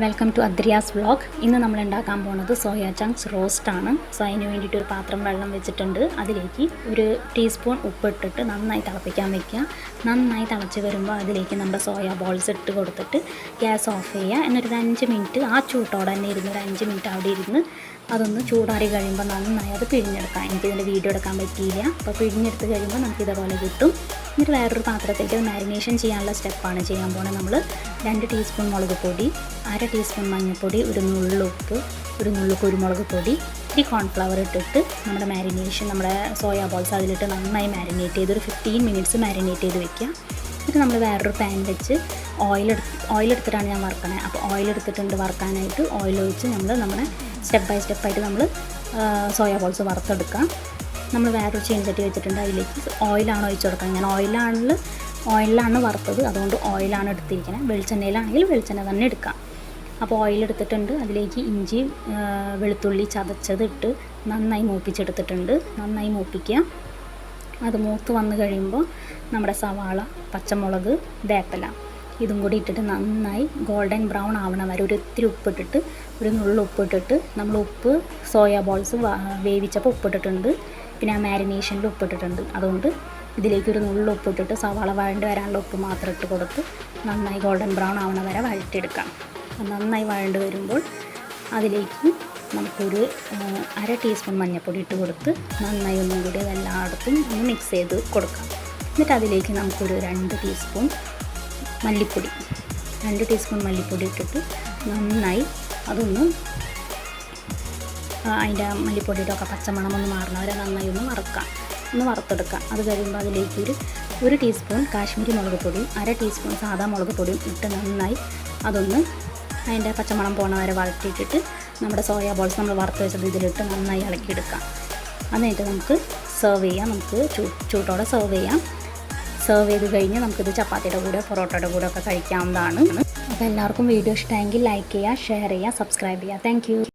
Welcome to അദ്രിയാസ് vlog. ഇന്ന് നമ്മൾ ഉണ്ടാക്കാൻ പോകുന്നത് സോയ ചങ്ക്സ് റോസ്റ്റ് ആണ്. സോ അതിന് വേണ്ടിയിട്ട് ഒരു പാത്രം വെള്ളം വെച്ചിട്ടുണ്ട്. അതിലേക്ക് ഒരു ടീസ്പൂൺ ഉപ്പിട്ടിട്ട് നന്നായി തിളപ്പിക്കാൻ വെക്കുക. നന്നായി തിളച്ച് വരുമ്പോൾ അതിലേക്ക് നമ്മുടെ സോയ ബോൾസ് ഇട്ട് കൊടുത്തിട്ട് ഗ്യാസ് ഓഫ് ചെയ്യുക. എന്നിട്ടൊരു 5 മിനിറ്റ് ആ ചൂട്ടോടെ തന്നെ ഇരുന്ന് ഒരു 5 മിനിറ്റ് അവിടെ ഇരുന്ന് അതൊന്ന് ചൂടാറി കഴിയുമ്പോൾ നന്നായി അത് പിഴിഞ്ഞെടുക്കാം. എനിക്കിതിൻ്റെ വീഡിയോ എടുക്കാൻ പറ്റിയില്ല. അപ്പോൾ പിഴിഞ്ഞെടുത്ത് കഴിയുമ്പോൾ നമുക്ക് ഇതേപോലെ കിട്ടും. എന്നിട്ട് വേറൊരു പാത്രത്തിലേക്ക് മാരിനേഷൻ ചെയ്യാനുള്ള സ്റ്റെപ്പാണ് ചെയ്യാൻ പോകുന്നത്. നമ്മൾ 2 ടീസ്പൂൺ മുളക് പൊടി, 1/2 ടീസ്പൂൺ മഞ്ഞൾപ്പൊടി, ഒരു നുള്ളുപ്പ്, ഒരു നുള്ളു കുരുമുളക് പൊടി, ഇത്തിരി കോൺഫ്ലവർ ഇട്ടിട്ട് നമ്മുടെ മാരിനേഷൻ, നമ്മുടെ സോയ ബോൾസ് അതിലിട്ട് നന്നായി മാരിനേറ്റ് ചെയ്ത് ഒരു 15 മിനിറ്റ്സ് മാരിനേറ്റ് ചെയ്ത് വെക്കുക. എന്നിട്ട് നമ്മൾ വേറൊരു പാൻ വെച്ച് ഓയിലെടുത്തിട്ടാണ് ഞാൻ വറുക്കണത്. അപ്പോൾ ഓയിലെടുത്തിട്ടുണ്ട് വറുക്കാനായിട്ട്. ഓയിൽ ഒഴിച്ച് നമ്മുടെ സ്റ്റെപ്പ് ബൈ സ്റ്റെപ്പായിട്ട് നമ്മൾ സോയ ബോൾസ് വറുത്തെടുക്കാം. നമ്മൾ വേറൊരു ചീനച്ചട്ടി വെച്ചിട്ടുണ്ട്. അതിലേക്ക് ഓയിലാണ് ഒഴിച്ച് കൊടുക്കുക. ഞാൻ ഓയിലാണ് വറുത്തത്, അതുകൊണ്ട് ഓയിലാണ് എടുത്തിരിക്കുന്നത്. വെളിച്ചെണ്ണയിലാണെങ്കിൽ വെളിച്ചെണ്ണ തന്നെ എടുക്കാം. അപ്പോൾ ഓയിലെടുത്തിട്ടുണ്ട്. അതിലേക്ക് ഇഞ്ചി വെളുത്തുള്ളി ചതച്ചത് ഇട്ട് നന്നായി മൂപ്പിച്ചെടുത്തിട്ടുണ്ട്. നന്നായി മൂപ്പിക്കുക. അത് മൂത്ത് വന്ന് കഴിയുമ്പോൾ നമ്മുടെ സവാള, പച്ചമുളക്, വേപ്പില ഇതും കൂടി ഇട്ടിട്ട് നന്നായി ഗോൾഡൻ ബ്രൗൺ ആവണ വരെ ഇത്തിരി ഉപ്പിട്ടിട്ട്, ഒരു നുള്ളു ഉപ്പിട്ടിട്ട്, നമ്മൾ ഉപ്പ് സോയ ബോൾസ് വേവിച്ചപ്പോൾ ഉപ്പിട്ടിട്ടുണ്ട്. പിന്നെ ആ മാരിനേഷനിൽ ഉപ്പിട്ടിട്ടുണ്ട്. അതുകൊണ്ട് ഇതിലേക്ക് ഒരു നുള്ളു ഉപ്പിട്ടിട്ട് സവാള വഴണ്ട് വരാനുള്ള ഉപ്പ് മാത്രം ഇട്ട് കൊടുത്ത് നന്നായി ഗോൾഡൻ ബ്രൗൺ ആവണ വരെ വഴറ്റിയെടുക്കാം. നന്നായി വഴണ്ട് വരുമ്പോൾ അതിലേക്ക് നമുക്കൊരു 1/2 ടീസ്പൂൺ മഞ്ഞൾപ്പൊടി ഇട്ട് കൊടുത്ത് നന്നായി ഒന്നും കൂടി എല്ലായിടത്തും ഒന്ന് മിക്സ് ചെയ്ത് കൊടുക്കാം. എന്നിട്ട് അതിലേക്ക് നമുക്കൊരു 2 ടീസ്പൂൺ മല്ലിപ്പൊടി ഇട്ടിട്ട് നന്നായി അതൊന്ന് അതിൻ്റെ മല്ലിപ്പൊടിയുടെ ഒക്കെ പച്ചമണം ഒന്ന് മാറുന്നവരെ നന്നായി ഒന്ന് വറുത്തെടുക്കാം. അത് കഴിയുമ്പോൾ അതിലേക്ക് ഒരു ടീസ്പൂൺ കാശ്മീരി മുളക് പൊടിയും 1/2 ടീസ്പൂൺ സാദാ മുളക് പൊടിയും ഇട്ട് നന്നായി അതൊന്ന് അതിൻ്റെ പച്ചമണം പോണ വരെ വഴറ്റിയിട്ടിട്ട് നമ്മുടെ സോയ ബോൾസ് നമ്മൾ വറുത്ത് വെച്ചത് ഇതിലിട്ട് നന്നായി ഇളക്കിയെടുക്കാം. എന്നിട്ട് നമുക്ക് സെർവ് ചെയ്യാം. നമുക്ക് ചൂട്ടോടെ സെർവ് ചെയ്യാം. സെർവ് ചെയ്ത് കഴിഞ്ഞ് നമുക്കിത് ചപ്പാത്തിയുടെ കൂടെ പൊറോട്ടയുടെ കൂടെ ഒക്കെ കഴിക്കാവുന്നതാണ്. അപ്പോൾ എല്ലാവർക്കും വീഡിയോ ഇഷ്ടമെങ്കിൽ ലൈക്ക് ചെയ്യുക, ഷെയർ ചെയ്യുക, സബ്സ്ക്രൈബ് ചെയ്യുക. Thank you.